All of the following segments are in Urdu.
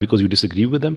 because you disagree with them.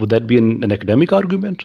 Would that be an academic argument?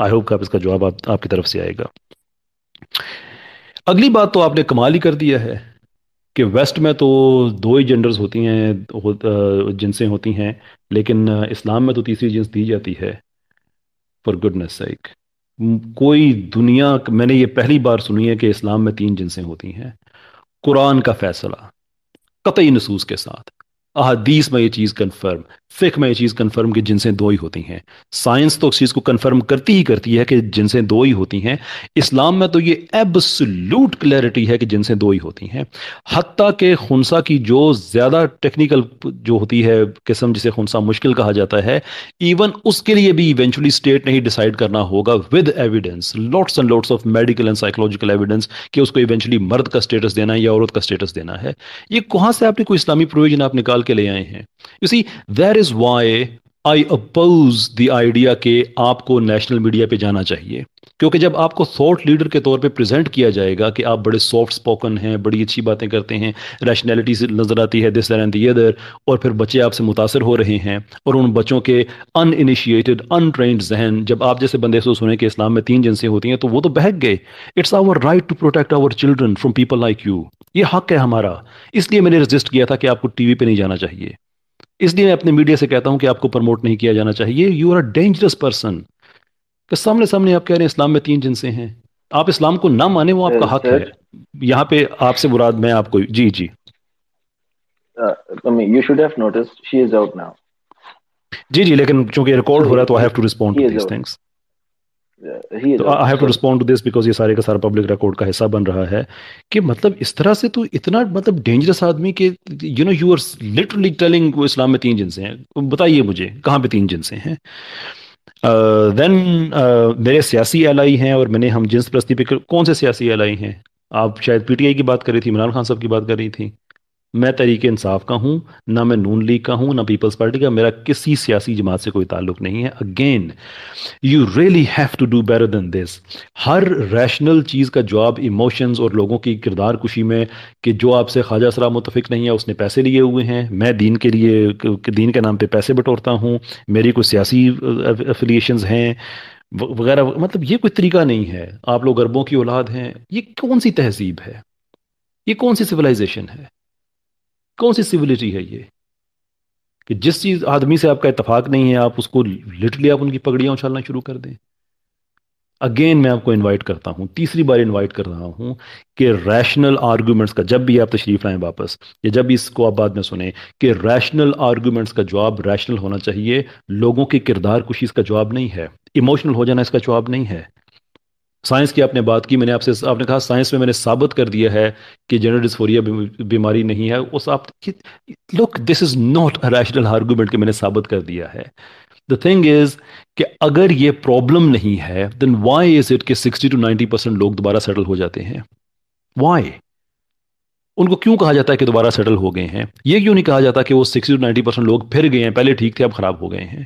I hope کہ آپ اس کا جواب آپ کی طرف سے آئے گا. اگلی بات تو آپ نے کمال ہی کر دیا ہے کہ ویسٹ میں تو دو ہی جنڈرز ہوتی ہیں، جنسیں ہوتی ہیں، لیکن اسلام میں تو تیسری جنس دی جاتی ہے. فار گڈنس سیک، کوئی دنیا میں نے یہ پہلی بار سنی ہے کہ اسلام میں تین جنسیں ہوتی ہیں. قرآن کا فیصلہ قطعی نصوص کے ساتھ، احادیث میں یہ چیز کنفرم، فقہ میں یہ چیز کنفرم کہ جنسیں دو ہی ہوتی ہیں. سائنس تو اس چیز کو کنفرم کرتی ہی کرتی ہے کہ جنسیں دو ہی ہوتی ہیں. اسلام میں تو یہ ایبسلوٹ کلیئرٹی ہے کہ جنسیں دو ہی ہوتی ہیں. حتیٰ کہ خنثی کی جو زیادہ ٹیکنیکل جو ہوتی ہے قسم، جسے خنثی مشکل کہا جاتا ہے، ایون اس کے لیے بھی ایونچولی اسٹیٹ نے ہی ڈیسائیڈ کرنا ہوگا with evidence, lotus and lots of medical and psychological evidence, کہ اس کو ایونچولی مرد کا اسٹیٹس دینا ہے یا عورت کا اسٹیٹس دینا ہے. یہ کہاں سے آپ نے کوئی اسلامی پروویژن آپ نکال کے لے آئے ہیں؟ You see that is why I oppose the idea کہ آپ کو نیشنل میڈیا پہ جانا چاہیے. کیونکہ جب آپ کو تھاٹ لیڈر کے طور پہ پریزنٹ کیا جائے گا کہ آپ بڑے سافٹ اسپوکن ہیں، بڑی اچھی باتیں کرتے ہیں، ریشنلٹی سے نظر آتی ہے دس اینڈ دی ادر، اور پھر بچے آپ سے متاثر ہو رہے ہیں، اور ان بچوں کے ان انیشیٹڈ ان ٹرینڈ ذہن جب آپ جیسے بندے سے سنیں کہ اسلام میں تین جنسیں ہوتی ہیں تو وہ تو بہک گئے. It's our right to protect our children from people like you. یہ حق ہے ہمارا. اس لیے میں نے رجسٹ کیا تھا کہ آپ کو ٹی وی پہ نہیں جانا چاہیے. اس لیے میں اپنے میڈیا سے کہتا ہوں کہ آپ کو پروموٹ نہیں کیا جانا چاہیے. You are a dangerous person. کہ سامنے سامنے آپ کہہ رہے ہیں اسلام میں تین جنسیں ہیں. آپ اسلام کو نہ مانیں وہ آپ کا حق Sir, ہے. یہاں پہ آپ سے مراد میں آپ کو جی جی I mean, you should have noticed she is out now. جی جی لیکن چونکہ ریکارڈ So ہو رہا ہے تو I have to respond to he is these out. Things. He is تو out. I have to So respond to this because یہ سارے کا سارا پبلک ریکارڈ کا حصہ بن رہا ہے. کہ مطلب اس طرح سے تو اتنا مطلب ڈینجرس آدمی کہ you know you are literally telling Islam میں تین جنسیں ہیں. بتائیے مجھے کہاں پہ تین جنسیں ہیں؟ دین میرے سیاسی الائی ہیں، اور میں نے ہم جنس پرستی پہ کون سے سیاسی الائی ہیں؟ آپ شاید پی ٹی آئی کی بات کر رہی تھی، عمران خان صاحب کی بات کر رہی تھی. میں تحریک انصاف کا ہوں، نہ میں نون لیگ کا ہوں، نہ پیپلز پارٹی کا. میرا کسی سیاسی جماعت سے کوئی تعلق نہیں ہے. Again you really have to do better than this. ہر ریشنل چیز کا جواب ایموشنز اور لوگوں کی کردار کشی میں، کہ جو آپ سے خواجہ سرا متفق نہیں ہے اس نے پیسے لیے ہوئے ہیں، میں دین کے لیے دین کے نام پہ پیسے بٹورتا ہوں، میری کوئی سیاسی افیلیشنز ہیں وغیرہ. مطلب یہ کوئی طریقہ نہیں ہے. آپ لوگ عربوں کی اولاد ہیں. یہ کون سی تہذیب ہے؟ یہ کون سی سویلائزیشن ہے؟ کون سی سویلٹی ہے یہ کہ جس چیز آدمی سے آپ کا اتفاق نہیں ہے آپ اس کو لٹرلی آپ ان کی پگڑیاں اچھالنا شروع کر دیں؟ اگین میں آپ کو انوائٹ کرتا ہوں، تیسری بار انوائٹ کر رہا ہوں کہ ریشنل آرگومنٹس کا جب بھی آپ تشریف لائیں واپس، یا جب بھی اس کو آپ بعد میں سنیں، کہ ریشنل آرگومنٹس کا جواب ریشنل ہونا چاہیے. لوگوں کی کردار کشی اس کا جواب نہیں ہے. ایموشنل ہو جانا اس کا جواب نہیں ہے. سائنس کی آپ نے بات کی، میں نے آپ نے کہا سائنس میں نے ثابت کر دیا ہے کہ جینڈر ڈسفوریا بیماری نہیں ہے. اس آپ look this is not a rational argument کہ میں نے ثابت کر دیا ہے. دا تھنگ از کہ اگر یہ پرابلم نہیں ہے دین وائی از اٹ کہ 60 to 90% لوگ دوبارہ سیٹل ہو جاتے ہیں؟ وائی؟ ان کو کیوں کہا جاتا ہے کہ دوبارہ سیٹل ہو گئے ہیں؟ یہ کیوں نہیں کہا جاتا کہ وہ 60 to 90% لوگ پھر گئے ہیں، پہلے ٹھیک تھے اب خراب ہو گئے ہیں؟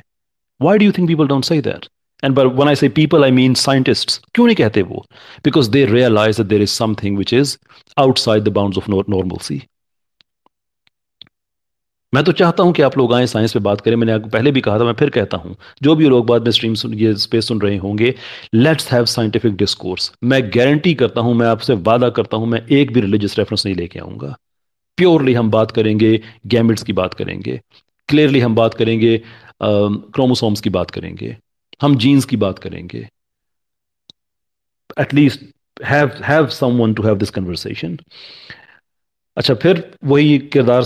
Why do you think people don't say that? And when I say people I mean scientists. کیوں نہیں کہتے وہ؟ Because they realize that there is something which is outside the bounds of normalcy. میں تو چاہتا ہوں کہ آپ لوگ آئیں سائنس پہ بات کریں. میں نے آپ کو پہلے بھی کہا تھا، میں پھر کہتا ہوں، جو بھی لوگ بعد میں اسٹریم یہ اسپیس سن رہے ہوں گے، لیٹس ہیو سائنٹیفک ڈسکورس. میں گارنٹی کرتا ہوں، میں آپ سے وعدہ کرتا ہوں، میں ایک بھی ریلیجس ریفرنس نہیں لے کے آؤں گا. پیورلی ہم بات کریں گے، گیمٹس کی بات کریں گے، کلیئرلی ہم بات کریں گے، کروموسومس کی بات کریں گے، ہم جینز کی بات کریں گے. At least have someone to have this conversation. اچھا پھر وہی کردار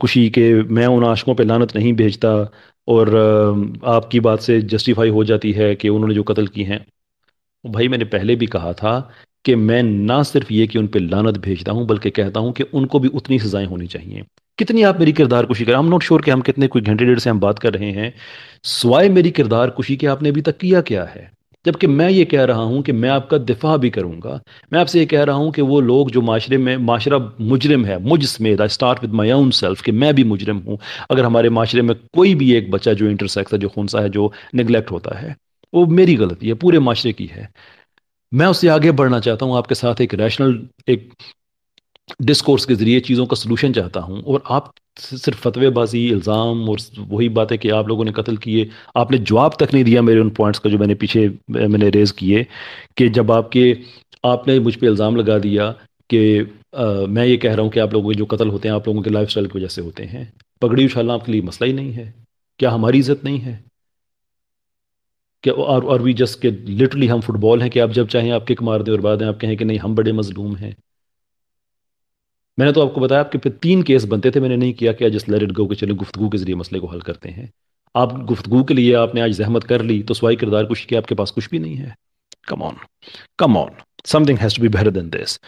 کشی کے میں ان عاشقوں پہ لعنت نہیں بھیجتا، اور آپ کی بات سے جسٹیفائی ہو جاتی ہے کہ انہوں نے جو قتل کی ہیں. بھائی میں نے پہلے بھی کہا تھا کہ میں نہ صرف یہ کہ ان پہ لعنت بھیجتا ہوں بلکہ کہتا ہوں کہ ان کو بھی اتنی سزائیں ہونی چاہیے. کتنی آپ میری کردار کشی کریں، I'm not sure کہ ہم کتنے کوئی گھنٹے ڈیڑھ سے ہم بات کر رہے ہیں، سوائے میری کردار کشی کے آپ نے ابھی تک کیا ہے؟ جبکہ میں یہ کہہ رہا ہوں کہ میں آپ کا دفاع بھی کروں گا. میں آپ سے یہ کہہ رہا ہوں کہ وہ لوگ جو معاشرہ مجرم ہے، مجھ سمیت، I start with my own self کہ میں بھی مجرم ہوں. اگر ہمارے معاشرے میں کوئی بھی ایک بچہ جو انٹرسیکس ہے، جو خنثی ہے، جو نگلیکٹ ہوتا ہے، وہ میری غلطی ہے، پورے معاشرے کی ہے. میں اس سے آگے بڑھنا چاہتا ہوں، آپ کے ساتھ ایک ریشنل ایک ڈسکورس کے ذریعے چیزوں کا سلوشن چاہتا ہوں، اور آپ صرف فتوی بازی، الزام اور وہی بات ہے کہ آپ لوگوں نے قتل کیے. آپ نے جواب تک نہیں دیا میرے ان پوائنٹس کا جو میں نے پیچھے میں نے ریز کیے، کہ جب آپ نے مجھ پہ الزام لگا دیا کہ میں یہ کہہ رہا ہوں کہ آپ لوگوں کے جو قتل ہوتے ہیں آپ لوگوں کے لائف سٹائل کی وجہ سے ہوتے ہیں. پگڑی اچھالنا آپ کے لیے مسئلہ ہی نہیں ہے؟ کیا ہماری عزت نہیں ہے؟ کہ اور وی جسٹ کہ لٹرلی ہم فٹ بال ہیں کہ آپ جب چاہیں آپ کک مار دیں اور بعد میں آپ کہیں کہ نہیں ہم بڑے مظلوم ہیں. میں نے تو آپ کو بتایا آپ کے پہ 3 کیس بنتے تھے، میں نے نہیں کیا کہ جس لیٹ اٹ گو کہ چلیں گفتگو کے ذریعے مسئلے کو حل کرتے ہیں. آپ گفتگو کے لیے آپ نے آج زحمت کر لی تو سوائے کردار کشی کے آپ کے پاس کچھ بھی نہیں ہے. Come on, come on, something has to be better than this.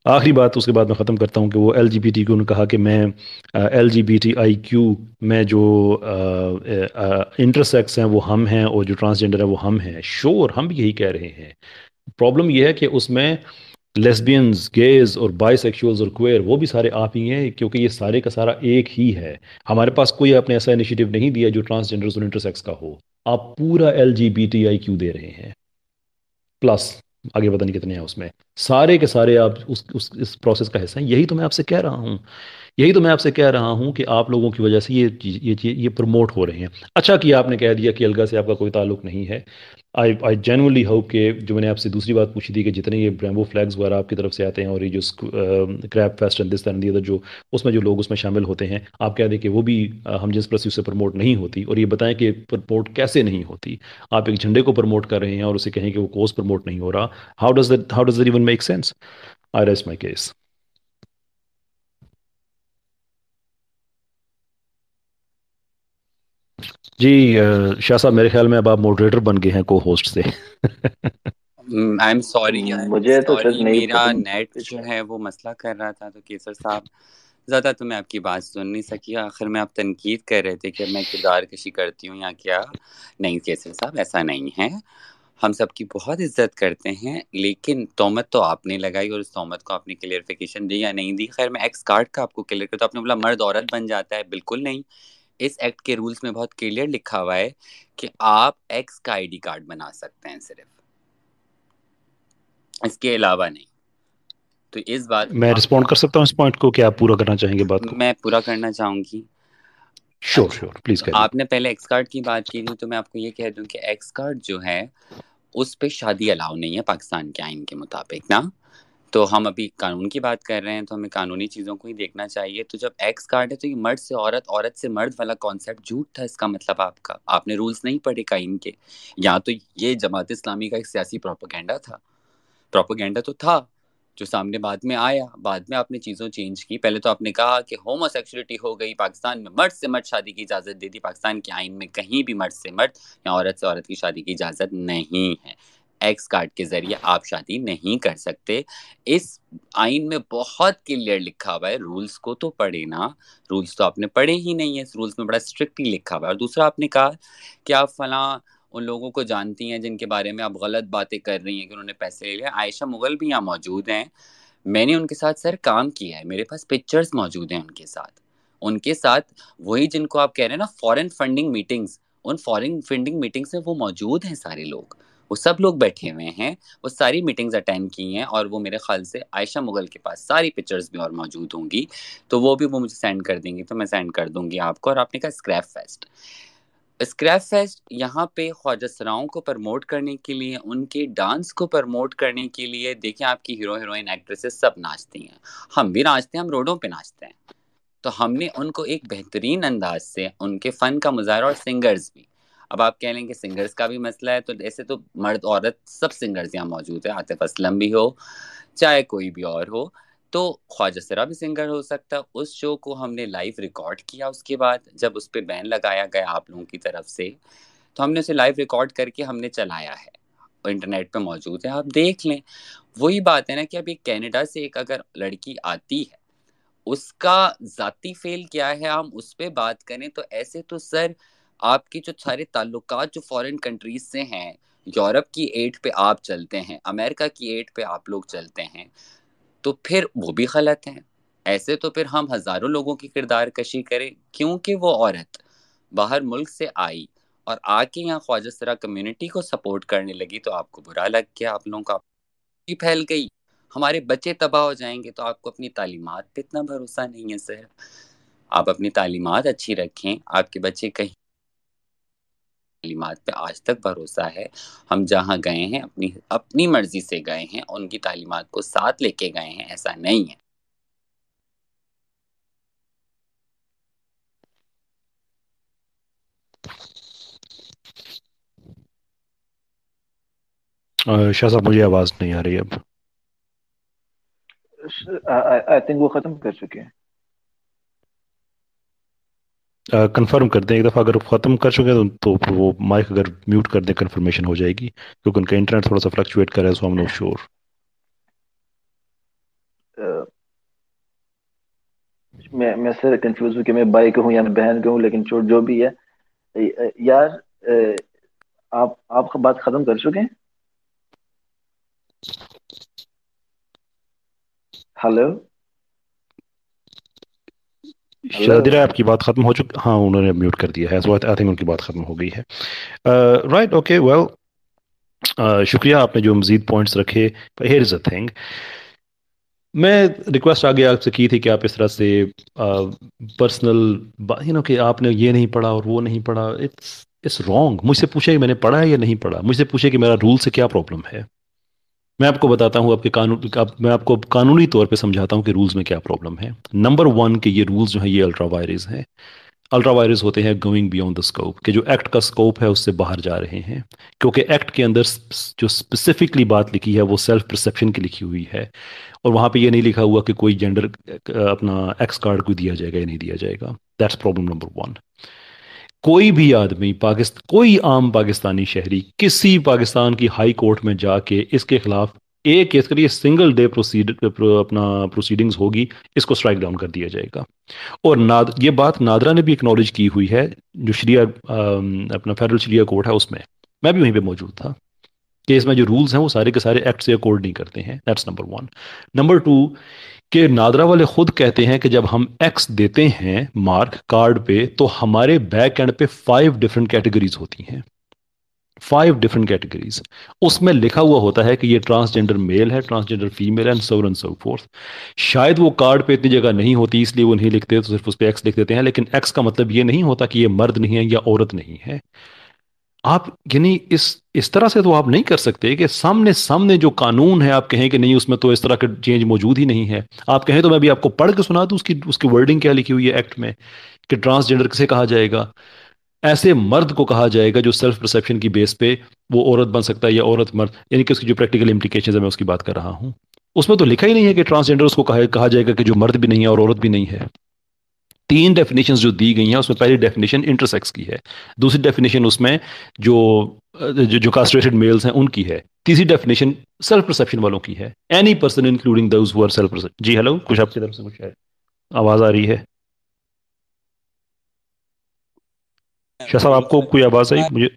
آخری بات اس کے بعد میں ختم کرتا ہوں کہ وہ L G B T Q نے کہا کہ میں L G B T I Q میں جو انٹرسیکس ہیں وہ ہم ہیں اور جو ٹرانسجنڈر ہیں وہ ہم ہیں. شور ہم بھی یہی کہہ رہے ہیں. پرابلم یہ ہے کہ اس میں لیسبینز، گیز اور بائی سیکشولز اور کوئر وہ بھی سارے آپ ہی ہیں، کیونکہ یہ سارے کا سارا ایک ہی ہے. ہمارے پاس کوئی آپ نے ایسا انیشیٹو نہیں دیا جو ٹرانسجنڈرز اور انٹرسیکس کا ہو. آپ پورا L G B T I Q دے رہے ہیں، پلس آگے پتہ نہیں کتنے ہیں اس میں. سارے کے سارے آپ اس پروسیس کا حصہ ہیں. یہی تو میں آپ سے کہہ رہا ہوں، یہی تو میں آپ سے کہہ رہا ہوں کہ آپ لوگوں کی وجہ سے یہ پروموٹ ہو رہے ہیں. اچھا کیا آپ نے کہہ دیا کہ الگا سے آپ کا کوئی تعلق نہیں ہے. آئی جینولی ہوپ کہ جو میں نے آپ سے دوسری بات پوچھی تھی کہ جتنے یہ برامبو فلیگز وغیرہ آپ کی طرف سے آتے ہیں اور یہ جو crab fest and this and the other جو اس میں جو لوگ اس میں شامل ہوتے ہیں، آپ کہہ دیں کہ وہ بھی ہم جنس پرستی سے پروموٹ نہیں ہوتی. اور یہ بتائیں کہ پروموٹ کیسے نہیں ہوتی. آپ ایک جھنڈے کو پروموٹ کر رہے ہیں اور اسے کہیں کہ وہ کوز پروموٹ نہیں ہو رہا. How does that even make sense? I rest my case. جی شاہ صاحب میرے خیال میں اب آپ ماڈریٹر بن گئے ہیں کو ہوسٹ سے. آئی ایم سوری، مجھے تو سچ نہیں میرا نیٹ جو ہے وہ مسئلہ کر رہا تھا. تو کیسر صاحب زیادہ تو میں آپ کی بات سن نہیں سکی. آخر میں آپ تنقید کر رہے تھے کہ میں کردار کشی کرتی ہوں یا کیا. نہیں کیسر صاحب ایسا نہیں ہے، ہم سب کی بہت عزت کرتے ہیں، لیکن تہمت تو آپ نے لگائی اور اس تہمت کو آپ نے کلیئرفیکیشن دی یا نہیں دی. خیر میں ایکس کارڈ کا آپ کو کلیئر کرتا ہوں. آپ نے بولا مرد عورت بن جاتا ہے، بالکل نہیں. اس ایکٹ کے رولز میں بہت کلیئر لکھا ہوا ہے کہ آپ ایکس کا آئی ڈی کارڈ بنا سکتے ہیں، صرف اس کے علاوہ نہیں. تو اس بات میں رسپونڈ کر سکتا ہوں اس پوائنٹ کو کہ آپ پورا کرنا چاہیں گے بات کو؟ میں پورا کرنا چاہوں گی. شور شور پلیز تو کہہ دیں. آپ نے پہلے ایکس کارڈ کی بات کی تھی، تو میں آپ کو یہ کہہ دوں کہ ایکس کارڈ جو ہے اس پہ شادی الاؤ نہیں ہے پاکستان کے آئین کے مطابق نا. تو ہم ابھی قانون کی بات کر رہے ہیں تو ہمیں قانونی چیزوں کو ہی دیکھنا چاہیے. تو جب ایکس کارڈ ہے تو یہ مرد سے عورت، عورت سے مرد والا کانسیپٹ جھوٹ تھا. اس کا مطلب آپ نے رولز نہیں پڑھے قائم کے. یا تو یہ جماعت اسلامی کا ایک سیاسی پروپیگنڈا تھا. پروپیگنڈا تو تھا جو سامنے بعد میں آیا. بعد میں آپ نے چیزوں چینج کی. پہلے تو آپ نے کہا کہ ہومو سیکسولیٹی ہو گئی، پاکستان میں مرد سے مرد شادی کی اجازت دے دی. پاکستان کے آئین میں کہیں بھی مرد سے مرد یا عورت سے عورت کی شادی کی اجازت نہیں ہے. ایکس کارڈ کے ذریعے آپ شادی نہیں کر سکتے. اس آئین میں بہت کلیئر لکھا ہوا ہے. رولز کو تو پڑھے نا، رولز تو آپ نے پڑھے ہی نہیں ہے. اس رولز میں بڑا اسٹرکٹلی لکھا ہوا ہے. اور دوسرا آپ نے کہا کہ آپ فلاں ان لوگوں کو جانتی ہیں جن کے بارے میں آپ غلط باتیں کر رہی ہیں کہ انہوں نے پیسے لے لیا. عائشہ مغل بھی یہاں موجود ہیں، میں نے ان کے ساتھ سر کام کیا ہے، میرے پاس پکچرز موجود ہیں ان کے ساتھ وہی جن کو آپ کہہ رہے ہیں نا فورن فنڈنگ میٹنگز، ان فورن فنڈنگ میٹنگز میں وہ موجود ہیں. سارے لوگ، وہ سب لوگ بیٹھے ہوئے ہیں، وہ ساری میٹنگز اٹینڈ کی ہیں. اور وہ میرے خیال سے عائشہ مغل کے پاس ساری پکچرز بھی اور موجود ہوں گی، تو وہ بھی وہ مجھے سینڈ کر دیں گی تو میں سینڈ کر دوں گی آپ کو. اور آپ نے کہا اسکریپ فیسٹ یہاں پہ خواجہ سراؤں کو پرموٹ کرنے کے لیے، ان کے ڈانس کو پرموٹ کرنے کے لیے. دیکھیں آپ کی ہیرو ہیروئن ایکٹریسز سب ناچتی ہیں، ہم بھی ناچتے ہیں، ہم روڈوں پہ ناچتے ہیں. تو ہم نے ان کو ایک بہترین انداز سے ان کے فن کا مظاہرہ، اور سنگرز بھی. اب آپ کہہ لیں کہ سنگرز کا بھی مسئلہ ہے، تو ایسے تو مرد عورت سب سنگرز یہاں موجود ہیں. عاطف اسلم بھی ہو چاہے کوئی بھی اور ہو، تو خواجہ سرا بھی سنگر ہو سکتا ہے. اس شو کو ہم نے لائیو ریکارڈ کیا. اس کے بعد جب اس پہ بین لگایا گیا آپ لوگوں کی طرف سے، تو ہم نے اسے لائیو ریکارڈ کر کے ہم نے چلایا ہے، انٹرنیٹ پہ موجود ہے، آپ دیکھ لیں. وہی بات ہے نا کہ اب ایک کینیڈا سے ایک اگر لڑکی آتی ہے، اس کا ذاتی فیل کیا ہے ہم اس پہ بات کریں تو ایسے تو سر آپ کی جو سارے تعلقات جو فورن کنٹریز سے ہیں، یورپ کی ایٹ پہ آپ چلتے ہیں، امریکہ کی ایٹ پہ آپ لوگ چلتے ہیں، تو پھر وہ بھی غلط ہیں. ایسے تو پھر ہم ہزاروں لوگوں کی کردار کشی کریں کیونکہ وہ عورت باہر ملک سے آئی اور آ کے یہاں خواجہ سرا کمیونٹی کو سپورٹ کرنے لگی، تو آپ کو برا لگ گیا، آپ لوگوں کا پھیل گئی. ہمارے بچے تباہ ہو جائیں گے. تو آپ کو اپنی تعلیمات پہ اتنا بھروسہ نہیں ہے سر. آپ اپنی تعلیمات اچھی رکھیں. آپ کے بچے کہیں تعلیمات پہ آج تک بھروسہ ہے. ہم جہاں گئے ہیں اپنی مرضی سے گئے ہیں، ان کی تعلیمات کو ساتھ لے کے گئے ہیں، ایسا نہیں ہے. شاہ صاحب مجھے آواز نہیں آ رہی اب. آئی تھنک وہ ختم کر چکے ہیں. کنفرم کر دیں ایک دفعہ، اگر ختم کر چکے ہیں تو پھر وہ مائک اگر میوٹ کر دیں کنفرمیشن ہو جائے گی، کیونکہ ان کا انٹرنیٹ تھوڑا سا فلکچویٹ کر رہا ہے، سو ہم نو شور. میں سر کنفیوز ہوں کہ میں بھائی کہوں یا میں بہن کہوں، لیکن جو بھی ہے یار، آپ کا بات ختم کر چکے ہیں. ہلو ہلو شادی رائے آپ کی بات ختم ہو چکی؟ ہاں انہوں نے میوٹ کر دیا ہے، سو آئی تھنک ان کی بات ختم ہو گئی ہے. رائٹ، اوکے، ویل، شکریہ آپ نے جو مزید پوائنٹس رکھے. ہیئر از اے تھنگ، میں ریکویسٹ آگے آپ سے کی تھی کہ آپ اس طرح سے پرسنل کہ آپ نے یہ نہیں پڑھا اور وہ نہیں پڑھا. It's wrong. مجھ سے پوچھے کہ میں نے پڑھا ہے یا نہیں پڑھا، مجھ سے پوچھے کہ میرا رول سے کیا پرابلم ہے. میں آپ کو بتاتا ہوں میں آپ کو قانونی طور پہ سمجھاتا ہوں کہ رولز میں کیا پرابلم ہے. نمبر 1 کہ یہ رولز جو ہیں یہ الٹرا وائرز ہیں. الٹرا وائرز ہوتے ہیں گوئنگ بیونڈ دا اسکوپ، کہ جو ایکٹ کا اسکوپ ہے اس سے باہر جا رہے ہیں، کیونکہ ایکٹ کے اندر جو اسپیسیفکلی بات لکھی ہے وہ سیلف پرسیپشن کی لکھی ہوئی ہے، اور وہاں پہ یہ نہیں لکھا ہوا کہ کوئی جینڈر اپنا ایکس کارڈ کو دیا جائے گا یا نہیں دیا جائے گا. That's problem number 1. کوئی بھی آدمی کوئی عام پاکستانی شہری کسی پاکستان کی ہائی کورٹ میں جا کے اس کے خلاف ایک کیس کے لیے سنگل ڈے پروسیڈنگز ہوگی، اس کو سٹرائک ڈاؤن کر دیا جائے گا. اور یہ بات نادرا نے بھی اکنالج کی ہوئی ہے، جو اپنا فیڈرل شریعہ کورٹ ہے اس میں بھی وہیں پہ موجود تھا، کہ اس میں جو رولز ہیں وہ سارے کے سارے ایکٹ سے اکارڈ نہیں کرتے ہیں. That's number 1. نمبر 2 کہ نادرا والے خود کہتے ہیں کہ جب ہم ایکس دیتے ہیں مارک کارڈ پہ تو ہمارے بیک اینڈ پہ 5 ڈفرنٹ کیٹیگریز ہوتی ہیں. 5 ڈفرنٹ کیٹیگریز اس میں لکھا ہوا ہوتا ہے کہ یہ ٹرانسجینڈر میل ہے، ٹرانسجینڈر فیمیل ہے، اینڈ سو فورتھ. شاید وہ کارڈ پہ اتنی جگہ نہیں ہوتی اس لیے وہ نہیں لکھتے، تو صرف اس پہ ایکس لکھ دیتے ہیں، لیکن ایکس کا مطلب یہ نہیں ہوتا کہ یہ مرد نہیں ہے یا عورت نہیں ہے. آپ یعنی اس طرح سے تو آپ نہیں کر سکتے کہ سامنے جو قانون ہے آپ کہیں کہ نہیں اس میں تو اس طرح کا چینج موجود ہی نہیں ہے. آپ کہیں تو میں بھی آپ کو پڑھ کے سنا دوں اس کی ورڈنگ کیا لکھی ہوئی ہے ایکٹ میں، کہ ٹرانسجینڈر کسے کہا جائے گا. ایسے مرد کو کہا جائے گا جو سیلف پرسیپشن کی بیس پہ وہ عورت بن سکتا ہے یا عورت مرد، یعنی کہ اس کی جو پریکٹیکل امپلیکیشنز ہے میں اس کی بات کر رہا ہوں. اس میں تو لکھا ہی نہیں ہے کہ ٹرانسجینڈر اس کو کہا جائے گا کہ جو مرد بھی نہیں ہے اور عورت بھی نہیں ہے. 3 ڈیفینیشنز جو دی گئی ہیں اس میں پہلی ڈیفینیشن انٹرسیکس کی ہے، دوسری ڈیفینیشن اس میں جو کاسٹریٹڈ میلز ہیں ان کی ہے، تیسری ڈیفینیشن سیلف پرسیپشن والوں کی ہے، any person including those who are self perception. جی ہلو، کچھ آپ کی طرف سے کچھ ہے، آواز آ رہی ہے؟ شاہ صاحب آپ کو کوئی آواز آئی؟ مجھے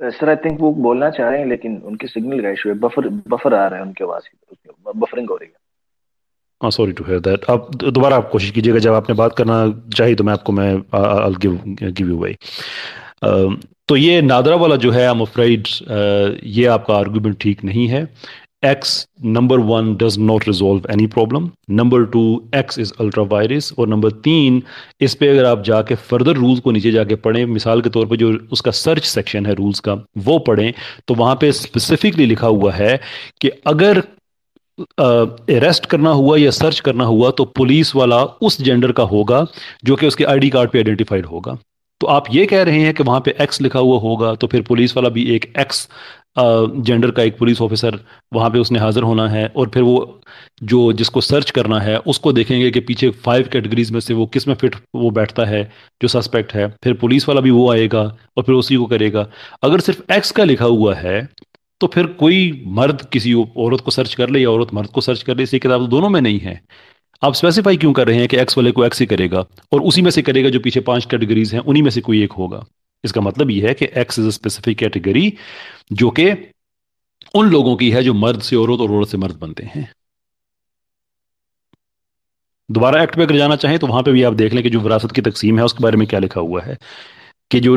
سر آئی تھنک وہ بولنا چاہ رہے ہیں لیکن ان کی سگنل کا ایشو ہے، بفر آ رہا ہے ان کے آواز کی، بفرنگ ہو رہی ہے. Sorry to hear that. آپ دوبارہ آپ کوشش کیجیے گا، جب آپ نے بات کرنا چاہیے تو میں گیو یو وے. تو یہ نادرا والا جو ہے I'm afraid یہ آپ کا آرگومنٹ ٹھیک نہیں ہے. X number 1 does not resolve any problem, number 2 x is ultra virus, اور نمبر 3 اس پہ اگر آپ جا کے فردر رولز کو نیچے جا کے پڑھیں، مثال کے طور پہ جو اس کا سرچ سیکشن ہے رولز کا وہ پڑھیں، تو وہاں پہ اسپیسیفکلی لکھا ہوا ہے کہ اگر اریسٹ کرنا ہوا یا سرچ کرنا ہوا تو پولیس والا اس جینڈر کا ہوگا جو کہ اس کے آئی ڈی کارڈ پہ آئیڈینٹیفائڈ ہوگا. تو آپ یہ کہہ رہے ہیں کہ وہاں پہ ایکس لکھا ہوا ہوگا تو پھر پولیس والا بھی ایک ایکس جینڈر کا ایک پولیس آفیسر وہاں پہ اس نے حاضر ہونا ہے، اور پھر وہ جس کو سرچ کرنا ہے اس کو دیکھیں گے کہ پیچھے 5 کیٹیگریز میں سے وہ کس میں فٹ وہ بیٹھتا ہے جو سسپیکٹ ہے، پھر پولیس والا بھی وہ آئے گا اور پھر اسی کو کرے گا. اگر صرف ایکس کا لکھا ہوا ہے تو پھر کوئی مرد کسی عورت کو سرچ کر لے یا عورت مرد کو سرچ کر لے، اسی کتاب تو دونوں میں نہیں ہے. آپ اسپیسیفائی کیوں کر رہے ہیں کہ ایکس والے کو ایکس ہی کرے گا اور اسی میں سے کرے گا جو پیچھے 5 کیٹیگریز ہیں انہی میں سے کوئی ایک ہوگا؟ اس کا مطلب یہ ہے کہ x is a specific category جو کہ ان لوگوں کی ہے جو مرد سے عورت اور عورت سے مرد بنتے ہیں. دوبارہ ایکٹ پہ اگر جانا چاہیں تو وہاں پہ بھی آپ دیکھ لیں کہ جو وراثت کی تقسیم ہے اس کے بارے میں کیا لکھا ہوا ہے، کہ جو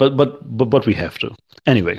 but we have to anyway।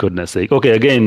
Goodness sake. Okay, again,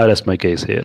I rest my case here.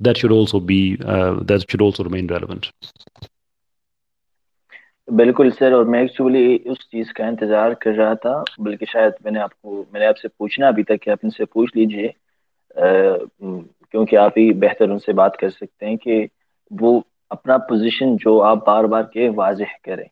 that should also remain relevant. بالکل سر، اور میں ایکچولی اس چیز کا انتظار کر رہا تھا، بلکہ شاید میں نے آپ سے پوچھنا ابھی تک کہ آپ ان سے پوچھ لیجئے، کیونکہ آپ ہی بہتر ان سے بات کر سکتے ہیں کہ وہ اپنا پوزیشن جو آپ بار بار کے واضح کریں.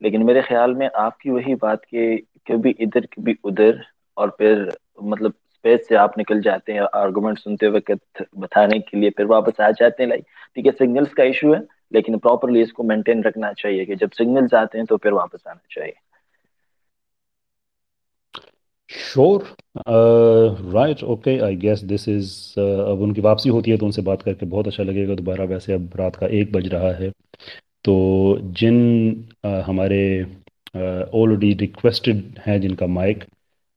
لیکن میرے خیال میں آپ کی وہی بات کہ کبھی ادھر کبھی ادھر، اور پھر مطلب اسپیس سے آپ نکل جاتے ہیں آرگومنٹ سنتے وقت بتانے کے لیے، پھر واپس آ جاتے ہیں. لائک ٹھیک ہے، سگنلز کا ایشو ہے، لیکن پراپرلی اس کو مینٹین رکھنا چاہیے کہ جب سگنلز آتے ہیں تو پھر واپس آنا چاہیے. شور رائٹ اوکے آئی گیس دس از اب ان کی واپسی ہوتی ہے تو ان سے بات کر کے بہت اچھا لگے گا دوبارہ. ویسے اب رات کا 1 بج رہا ہے، تو جن ہمارے آلریڈی ریکویسٹڈ ہیں جن کا مائک،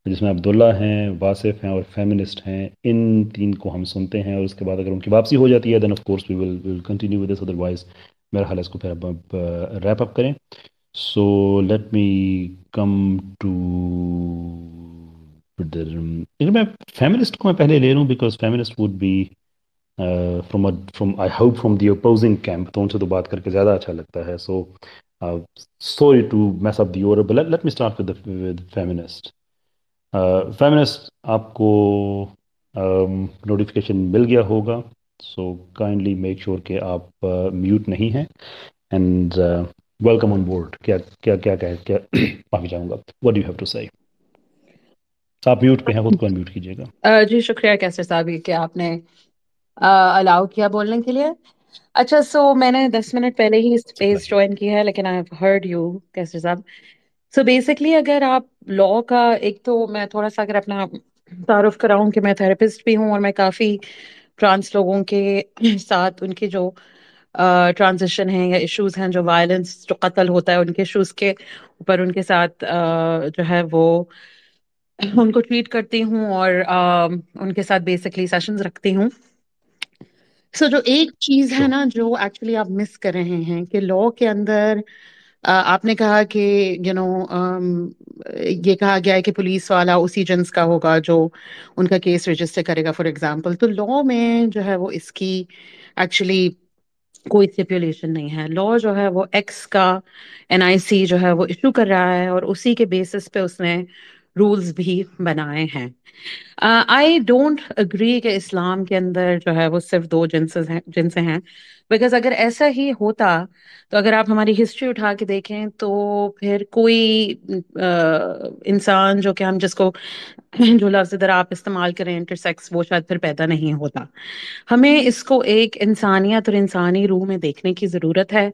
جس میں عبداللہ ہیں، واصف ہیں اور فیمنسٹ ہیں، ان 3 کو ہم سنتے ہیں، اور اس کے بعد اگر ان کی واپسی ہو جاتی ہے then of course we will continue with this, otherwise میرا خیال ہے اس کو پھر اب ریپ اپ کریں. So let me come to میں فیمنسٹ کو میں پہلے لے لوں، because feminist would be from I hope from the opposing camp, تو ان سے تو بات کر کے زیادہ اچھا لگتا ہے. So sorry to mess up the order, but let me start with feminist. Feminist آپ کو نوٹیفیکیشن مل گیا ہوگا، سو کائنڈلی میک شیور کہ آپ میوٹ نہیں ہیں. And welcome on board. کیا کیا کیا کیا معافی چاہوں گا. What do you have to say? آپ میوٹ پہ ہیں، خود کو انمیوٹ کیجیے گا. جی شکریہ کیسر صاحب کہ آپ نے الاؤ کیا بولنے کے لیے. اچھا، سو میں نے 10 منٹ پہلے ہی اسپیس جوائن کی ہے، لیکن آئی ہیو ہرڈ یو کیسر صاحب. سو بیسکلی اگر آپ لا کا، ایک تو میں تھوڑا سا اگر اپنا تعارف کراؤں کہ میں تھراپسٹ بھی ہوں، اور میں کافی ٹرانس لوگوں کے ساتھ ان کے جو ٹرانزیشن ہیں یا ایشوز ہیں، جو وائلنس، جو قتل ہوتا ہے، ان کے ایشوز کے اوپر ان کے ساتھ جو ہے وہ ان کو ٹریٹ کرتی ہوں، اور ان کے ساتھ بیسکلی سیشنز رکھتی ہوں. سو جو ایک چیز ہے شو نا جو ایکچولی آپ مس کر رہے ہیں کہ لا کے اندر آپ نے کہا کہ یہ کہا گیا ہے کہ پولیس والا اسی جنس کا ہوگا جو ان کا کیس رجسٹر کرے گا، فار ایگزامپل. تو لا میں جو ہے وہ اس کی ایکچولی کوئی اسٹیپولیشن نہیں ہے. لا جو ہے وہ ایکس کا NIC جو ہے وہ ایشو کر رہا ہے، اور اسی کے بیسس پہ اس نے رولز بھی بنائے ہیں. آئی ڈونٹ اگری کہ اسلام کے اندر جو ہے وہ صرف 2 جنسیں ہیں، بیکاز اگر ایسا ہی ہوتا تو اگر آپ ہماری ہسٹری اٹھا کے دیکھیں تو پھر کوئی انسان جو کہ ہم جس کو جو لفظ ادھر آپ استعمال کریں انٹرسیکس، وہ شاید پھر پیدا نہیں ہوتا. ہمیں اس کو ایک انسانیت اور انسانی روح میں دیکھنے کی ضرورت ہے.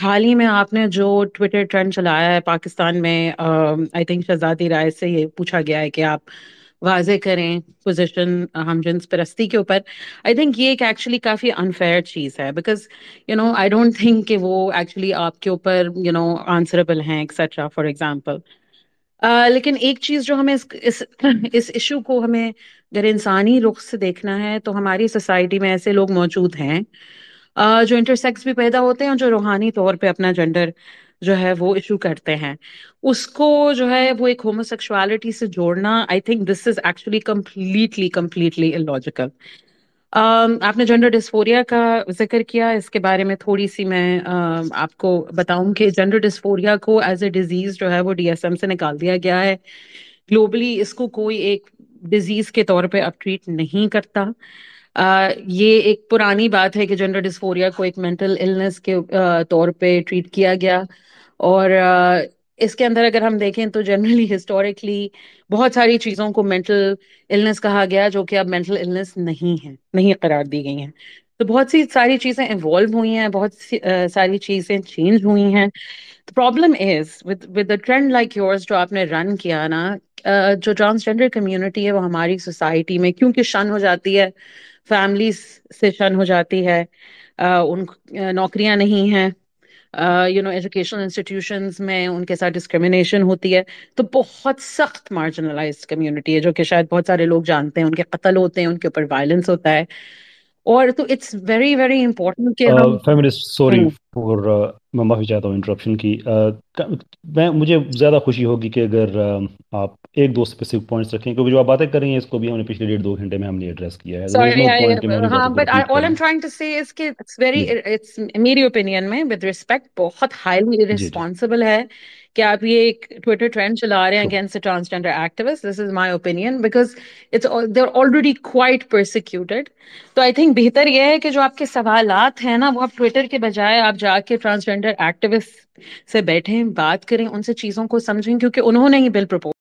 حال ہی میں آپ نے جو ٹویٹر ٹرینڈ چلایا ہے پاکستان میں، آئی تھنک شہزادی رائے سے یہ پوچھا گیا ہے کہ آپ واضح کریں پوزیشن ہم جنس پرستی کے اوپر. آئی تھنک یہ ایک ایکچولی کافی انفیئر چیز ہے، بیکاز آئی ڈونٹ تھنک کہ وہ ایکچولی آپ کے اوپر آنسریبل ہیں ایکسیٹرا، فار ایگزامپل. لیکن ایک چیز جو ہمیں اس ایشو کو ہمیں اگر انسانی رخ سے دیکھنا ہے، تو ہماری سوسائٹی میں ایسے لوگ موجود ہیں جو انٹرسیکس بھی پیدا ہوتے ہیں، اور جو روحانی طور پہ اپنا جنڈر جو ہے وہ ایشو کرتے ہیں. اس کو جو ہے وہ ایک ہوموسیکشوالٹی سے جوڑنا، I think this is actually completely illogical. آپ نے جنڈر ڈسفوریا کا ذکر کیا، اس کے بارے میں تھوڑی سی میں آپ کو بتاؤں کہ جنڈر ڈسفوریا کو ایز اے ڈیزیز جو ہے وہ DSM سے نکال دیا گیا ہے. گلوبلی اس کو کوئی ایک ڈیزیز کے طور پہ اب ٹریٹ نہیں کرتا. یہ ایک پرانی بات ہے کہ جنڈر ڈسفوریا کو ایک مینٹل النس کے طور پہ ٹریٹ کیا گیا، اور اس کے اندر اگر ہم دیکھیں تو جنرلی ہسٹوریکلی بہت ساری چیزوں کو مینٹل النس کہا گیا جو کہ اب مینٹل النس نہیں قرار دی گئی ہیں. تو بہت سی ساری چیزیں ایوالو ہوئی ہیں، بہت ساری چیزیں چینج ہوئی ہیں. Problem is with trend like yours جو آپ نے رن کیا نا، جو ٹرانسجینڈر کمیونٹی ہے وہ ہماری سوسائٹی میں کیونکہ شن ہو جاتی ہے، فیملیز سے شن ہو جاتی ہے، ان نوکریاں نہیں ہیں، ایجوکیشنل انسٹیٹیوشنز میں ان کے ساتھ ڈسکریمنیشن ہوتی ہے. تو بہت سخت مارجنلائزڈ کمیونٹی ہے، جو کہ شاید بہت سارے لوگ جانتے ہیں، ان کے قتل ہوتے ہیں، ان کے اوپر وائلنس ہوتا ہے. اور تو اٹس ویری ویری امپورٹنٹ کہ ہم فیمنسٹ سوری اور میں معافی چاہتا ہوں انٹرپشن کی. مجھے زیادہ خوشی ہوگی کہ اگر آپ ایک دو اسپیسیفک پوائنٹس رکھیں، کیونکہ جو آپ باتیں کر رہی ہیں اس کو بھی ہم نے پچھلے 1.5 گھنٹے میں ہم نے ایڈریس کیا ہے. دیر از Sorry, نو پوائنٹ کہ میں انہیں ہاں باتوں کو بٹ رپیٹ all کروں. I'm trying to say is کہ it's میری اوپینین میں with respect بہت highly جی جی irresponsible ہے کہ آپ یہ ایک ٹویٹر ٹرینڈ چلا رہے ہیں شو. against the transgender activists. This is my opinion because they're already quite persecuted. تو I think بہتر یہ ہے کہ جو آپ کے سوالات ہیں نا وہ آپ ٹویٹر کے بجائے آپ جا کے ٹرانسجینڈر ایکٹیوسٹ سے بیٹھیں، بات کریں، ان سے چیزوں کو سمجھیں، کیونکہ انہوں نے ہی بل پرپوز